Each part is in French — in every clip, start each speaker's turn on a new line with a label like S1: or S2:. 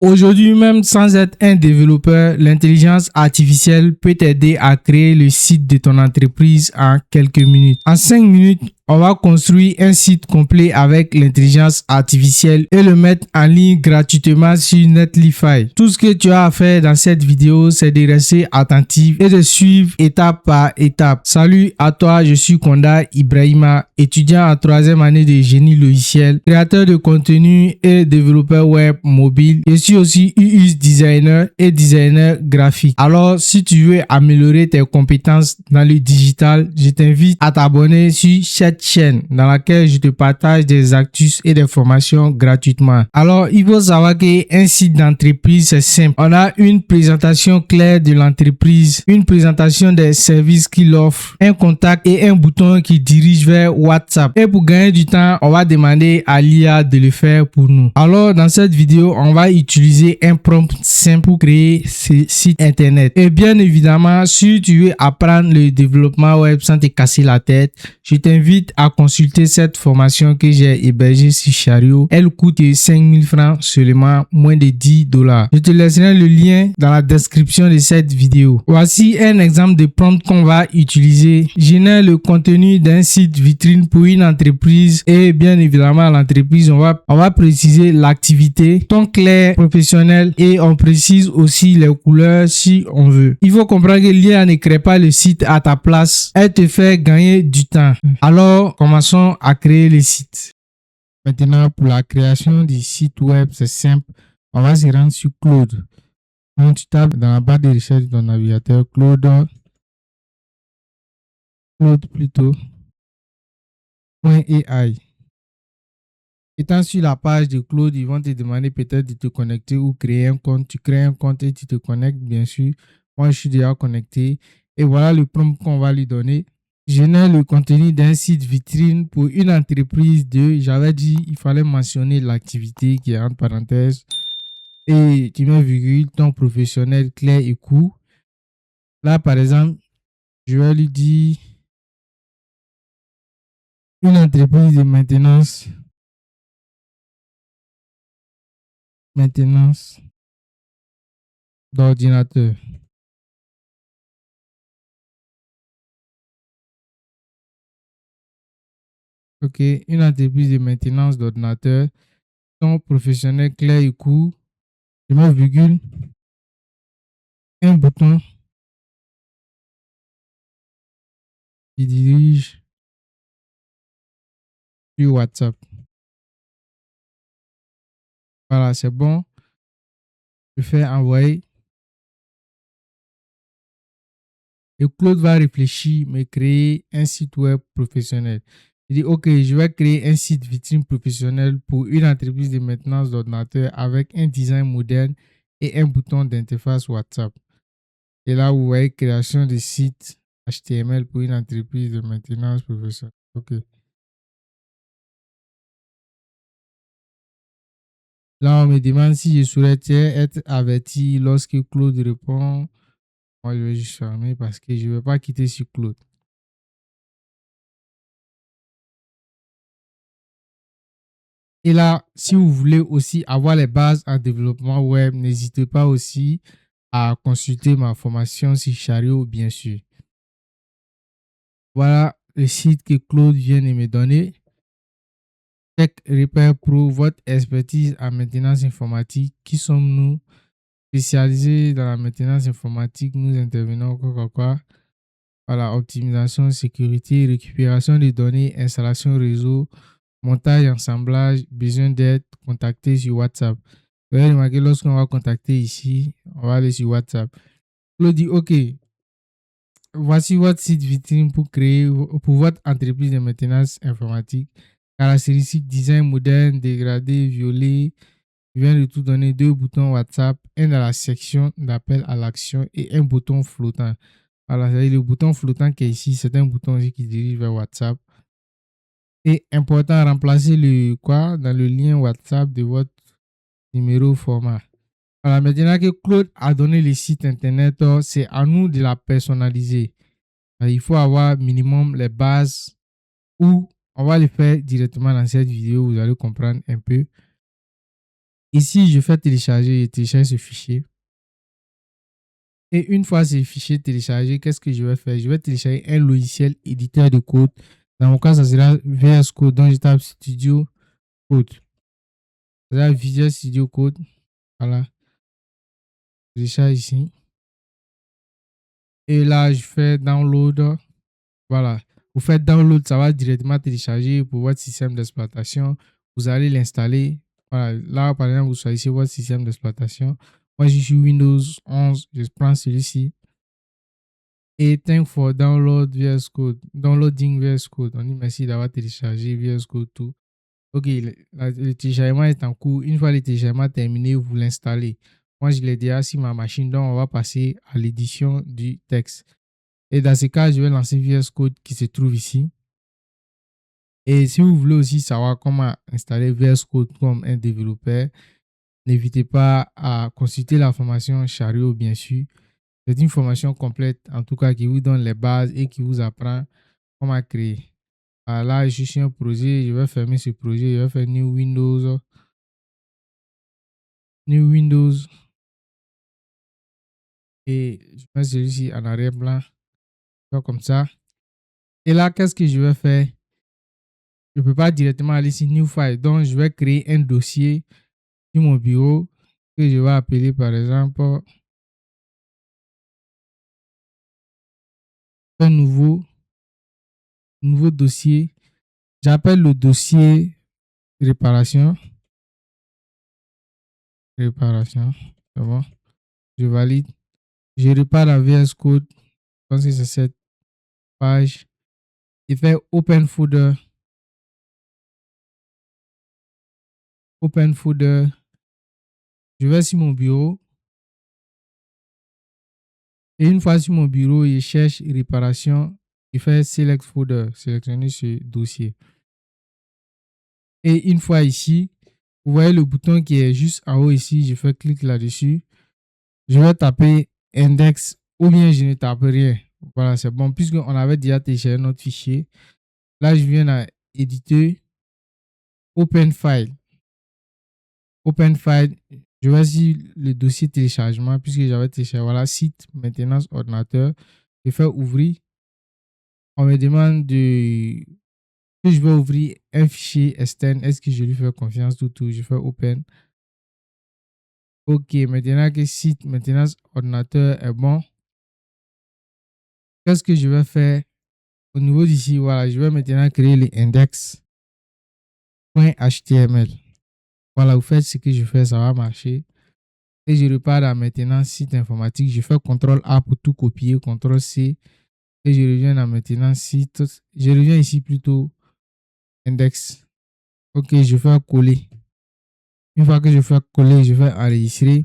S1: Aujourd'hui, même sans être un développeur, l'intelligence artificielle peut t'aider à créer le site de ton entreprise en quelques minutes. En 5 minutes, on va construire un site complet avec l'intelligence artificielle et le mettre en ligne gratuitement sur Netlify. Tout ce que tu as à faire dans cette vidéo, c'est de rester attentif et de suivre étape par étape. Salut à toi, je suis Konda Ibrahima, étudiant en 3e année de génie logiciel, créateur de contenu et développeur web mobile. Je suis aussi UX designer et designer graphique. Alors, si tu veux améliorer tes compétences dans le digital, je t'invite à t'abonner sur cette chaîne dans laquelle je te partage des astuces et des formations gratuitement. Alors, il faut savoir qu'un site d'entreprise, c'est simple. On a une présentation claire de l'entreprise, une présentation des services qu'il offre, un contact et un bouton qui dirige vers WhatsApp. Et pour gagner du temps, on va demander à l'IA de le faire pour nous. Alors, dans cette vidéo, on va utiliser un prompt simple pour créer ce site internet. Et bien évidemment, si tu veux apprendre le développement web sans te casser la tête, je t'invite à consulter cette formation que j'ai hébergée sur Chariot. Elle coûte 5000 francs seulement, moins de 10 $. Je te laisserai le lien dans la description de cette vidéo. Voici un exemple de prompt qu'on va utiliser. Génère le contenu d'un site vitrine pour une entreprise et bien évidemment l'entreprise, on va préciser l'activité, ton clair professionnel et on précise aussi les couleurs si on veut. Il faut comprendre que l'IA ne crée pas le site à ta place, elle te fait gagner du temps. Alors, commençons à créer le site. Maintenant, pour la création du site web, c'est simple. On va se rendre sur Claude. Donc, tu tapes dans la barre de recherche de ton navigateur Claude plutôt .ai. Étant sur la page de Claude, ils vont te demander peut-être de te connecter ou créer un compte. Tu crées un compte et tu te connectes, bien sûr. Moi, je suis déjà connecté. Et voilà le prompt qu'on va lui donner. Génère le contenu d'un site vitrine pour une entreprise de, j'avais dit, il fallait mentionner l'activité qui est entre parenthèses. Et tu mets virgule, ton professionnel clair et court. Là, par exemple, je vais lui dire une entreprise de maintenance d'ordinateur. Ok, une entreprise de maintenance d'ordinateur, ton professionnel clair et court, je mets virgule, un bouton qui dirige sur WhatsApp. Voilà, c'est bon. Je fais envoyer. Et Claude va réfléchir, me créer un site web professionnel. Il dit, ok, je vais créer un site vitrine professionnel pour une entreprise de maintenance d'ordinateur avec un design moderne et un bouton d'interface WhatsApp. Et là, vous voyez création de site HTML pour une entreprise de maintenance professionnelle. Ok. Là, on me demande si je souhaitais être averti lorsque Claude répond. Moi, je vais juste fermer parce que je ne vais pas quitter sur Claude. Et là, si vous voulez aussi avoir les bases en développement web, n'hésitez pas aussi à consulter ma formation sur Chariot, bien sûr. Voilà le site que Claude vient de me donner. Tech Repair Pro, votre expertise en maintenance informatique. Qui sommes-nous? Spécialisés dans la maintenance informatique, nous intervenons quoi. Voilà, optimisation, sécurité, récupération des données, installation réseau, montage, assemblage, besoin d'aide, contacter sur WhatsApp. Vous allez remarquer, lorsqu'on va contacter ici, on va aller sur WhatsApp. Claude dit, ok, voici votre site vitrine pour votre entreprise de maintenance informatique. Caractéristiques, design moderne, dégradé, violet. Je viens de tout donner, 2 boutons WhatsApp, un dans la section d'appel à l'action et un bouton flottant. Voilà, le bouton flottant qui est ici, c'est un bouton aussi qui dirige vers WhatsApp. Et important, remplacer le quoi dans le lien WhatsApp de votre numéro format. Voilà, maintenant que Claude a donné le site internet, c'est à nous de la personnaliser. Il faut avoir minimum les bases ou on va le faire directement dans cette vidéo, vous allez comprendre un peu. Ici, je fais télécharger et télécharger ce fichier. Et une fois ce fichier téléchargé, qu'est-ce que je vais faire? Je vais télécharger un logiciel éditeur de code. Dans mon cas, ça sera VS Code. Donc, je tape Studio Code. Ça sera Visual Studio Code. Voilà. Je télécharge ici. Et là, je fais download. Voilà. Vous faites download, ça va directement télécharger pour votre système d'exploitation. Vous allez l'installer. Voilà. Là, par exemple, vous choisissez votre système d'exploitation. Moi, je suis Windows 11. Je prends celui-ci. Et thank for download VS Code. Downloading VS Code. On dit merci d'avoir téléchargé VS Code tout. Ok, le téléchargement est en cours. Une fois le téléchargement terminé, vous l'installez. Moi, je l'ai déjà sur ma machine, donc on va passer à l'édition du texte. Et dans ce cas, je vais lancer VS Code qui se trouve ici. Et si vous voulez aussi savoir comment installer VS Code comme un développeur, n'hésitez pas à consulter la formation Chariot, bien sûr. C'est une formation complète, en tout cas, qui vous donne les bases et qui vous apprend comment créer. Là, je suis sur un projet, je vais fermer ce projet, je vais faire New Windows. New Windows. Et je mets celui-ci en arrière-plan. Comme ça. Et là, qu'est-ce que je vais faire? Je ne peux pas directement aller sur New File. Donc, je vais créer un dossier sur mon bureau que je vais appeler, par exemple, un nouveau dossier. J'appelle le dossier réparation. Réparation. C'est bon. Je valide. Je répare la VS Code. Je pense que c'est cette page. Je fais Open Folder. Open Folder. Je vais sur mon bureau. Et une fois sur mon bureau, je cherche réparation. Je fais Select Folder. Sélectionner ce dossier. Et une fois ici, vous voyez le bouton qui est juste en haut ici. Je fais clic là-dessus. Je vais taper index ou bien je ne tape rien. Voilà, c'est bon. Puisqu'on avait déjà téléchargé notre fichier. Là, je viens à éditer. Open File. Open File. Je vais sur le dossier téléchargement puisque j'avais téléchargé. Voilà, site, maintenance, ordinateur. Je fais ouvrir. On me demande que je vais ouvrir un fichier externe. Est-ce que je lui fais confiance? Tout. Je fais Open. Ok, maintenant que site, maintenance, ordinateur est bon. Qu'est-ce que je vais faire? Au niveau d'ici, voilà, je vais maintenant créer l'index.html. Voilà, vous faites ce que je fais, ça va marcher. Et je repars à maintenant site informatique. Je fais CTRL-A pour tout copier, CTRL-C. Et je reviens à maintenant site. Je reviens ici plutôt index. Ok, je fais coller. Une fois que je fais coller, je vais enregistrer.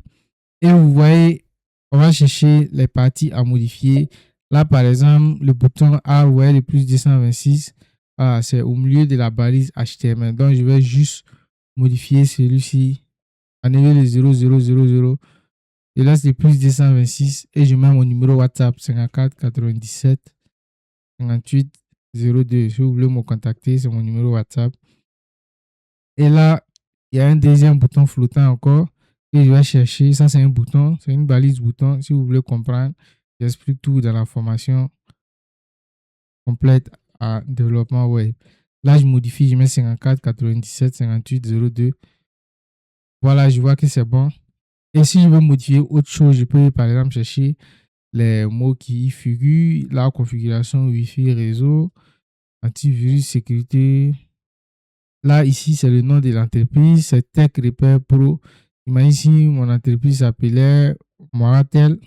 S1: Et vous voyez, on va chercher les parties à modifier. Là, par exemple, le bouton A, vous voyez le plus 226. Voilà, c'est au milieu de la balise HTML. Donc, je vais juste modifier celui-ci. Enlever le 0000. Je laisse le plus 226 et je mets mon numéro WhatsApp 54 97 58 02. Si vous voulez me contacter, c'est mon numéro WhatsApp. Et là, il y a un deuxième bouton flottant encore et je vais chercher. Ça, c'est un bouton, c'est une balise bouton. Si vous voulez comprendre, j'explique tout dans la formation complète à développement web. Là, je modifie, je mets 54 97 58 02. Voilà, je vois que c'est bon. Et si je veux modifier autre chose, je peux par exemple chercher les mots qui y figurent, la configuration Wi-Fi réseau, antivirus, sécurité. Là, ici, c'est le nom de l'entreprise, c'est Tech Repair Pro. Imagine si mon entreprise s'appelait Moratel.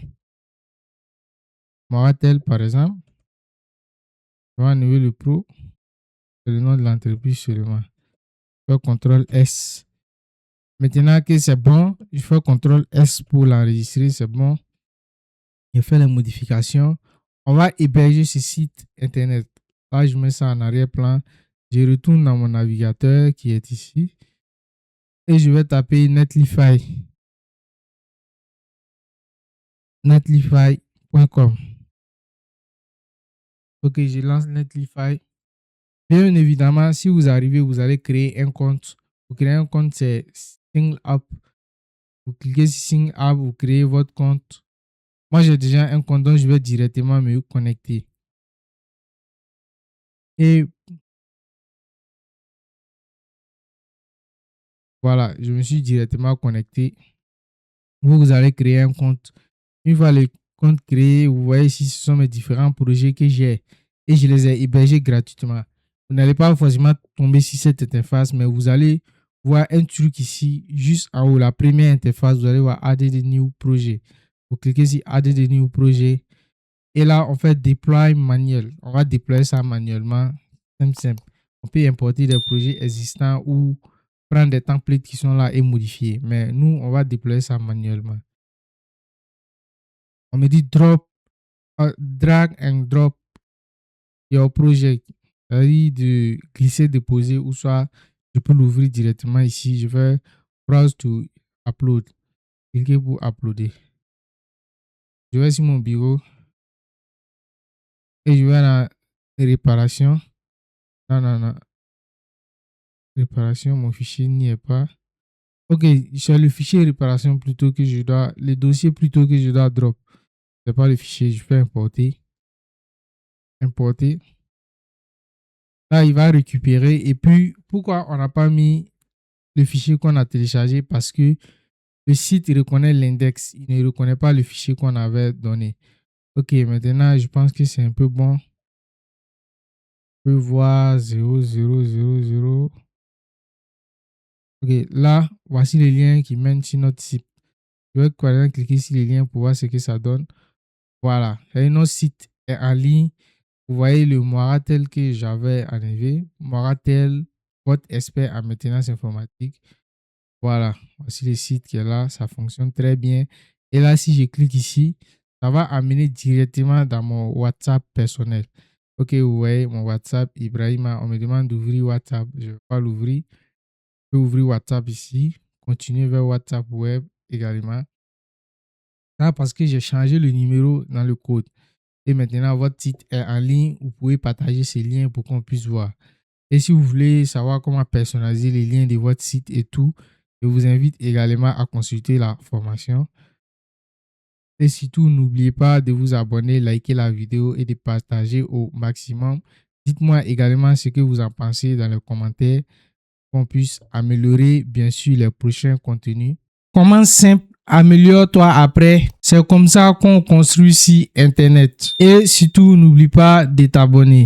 S1: Moratel, par exemple. Je vais enlever le Pro. C'est le nom de l'entreprise seulement. Je fais CTRL S. Maintenant que c'est bon, je fais CTRL S pour l'enregistrer, c'est bon. Je fais les modifications. On va héberger ce site internet. Là, je mets ça en arrière-plan. Je retourne dans mon navigateur qui est ici. Et je vais taper Netlify. Netlify.com. Ok, je lance Netlify. Bien évidemment, si vous arrivez, vous allez créer un compte. Vous créez un compte, c'est Single Up. Vous cliquez sur Sign Up, vous créez votre compte. Moi, j'ai déjà un compte, donc je vais directement me connecter. Et voilà, je me suis directement connecté. Vous allez créer un compte. Une fois le compte créé, vous voyez ici, ce sont mes différents projets que j'ai et je les ai hébergés gratuitement. Vous n'allez pas forcément tomber sur cette interface, mais vous allez voir un truc ici, juste en haut, la première interface, vous allez voir Add the new project. Vous cliquez sur Add the new project et là, on fait Deploy manuel. On va déployer ça manuellement, simple. On peut importer des projets existants ou prendre des templates qui sont là et modifier. Mais nous, on va déployer ça manuellement. On me dit drag and drop your project. C'est-à-dire de glisser, déposer ou soit je peux l'ouvrir directement ici. Je vais browse to upload. Cliquez pour uploader. Je vais sur mon bureau et je vais dans réparation. Non. Réparation, mon fichier n'y est pas. Ok, c'est le fichier réparation plutôt que je dois, le dossier plutôt que je dois drop. C'est pas le fichier, je fais importer. Importer. Là, il va récupérer. Et puis, pourquoi on n'a pas mis le fichier qu'on a téléchargé? Parce que le site il reconnaît l'index. Il ne reconnaît pas le fichier qu'on avait donné. Ok, maintenant, je pense que c'est un peu bon. On peut voir 0000. Ok, là, voici les liens qui mènent sur notre site. Je vais cliquer sur les liens pour voir ce que ça donne. Voilà, notre site est en ligne. Vous voyez le Moratel que j'avais enlevé. Moratel, votre expert en maintenance informatique. Voilà, voici le site qui est là. Ça fonctionne très bien. Et là, si je clique ici, ça va amener directement dans mon WhatsApp personnel. Ok, vous voyez mon WhatsApp, Ibrahima. On me demande d'ouvrir WhatsApp. Je ne vais pas l'ouvrir. Je peux ouvrir WhatsApp ici. Continuer vers WhatsApp web également. Ça, parce que j'ai changé le numéro dans le code. Et maintenant, votre site est en ligne. Vous pouvez partager ces liens pour qu'on puisse voir. Et si vous voulez savoir comment personnaliser les liens de votre site et tout, je vous invite également à consulter la formation. Et surtout, n'oubliez pas de vous abonner, liker la vidéo et de partager au maximum. Dites-moi également ce que vous en pensez dans les commentaires pour qu'on puisse améliorer, bien sûr, les prochains contenus. Commence simple, améliore-toi après. C'est comme ça qu'on construit sur Internet. Et surtout, n'oublie pas de t'abonner.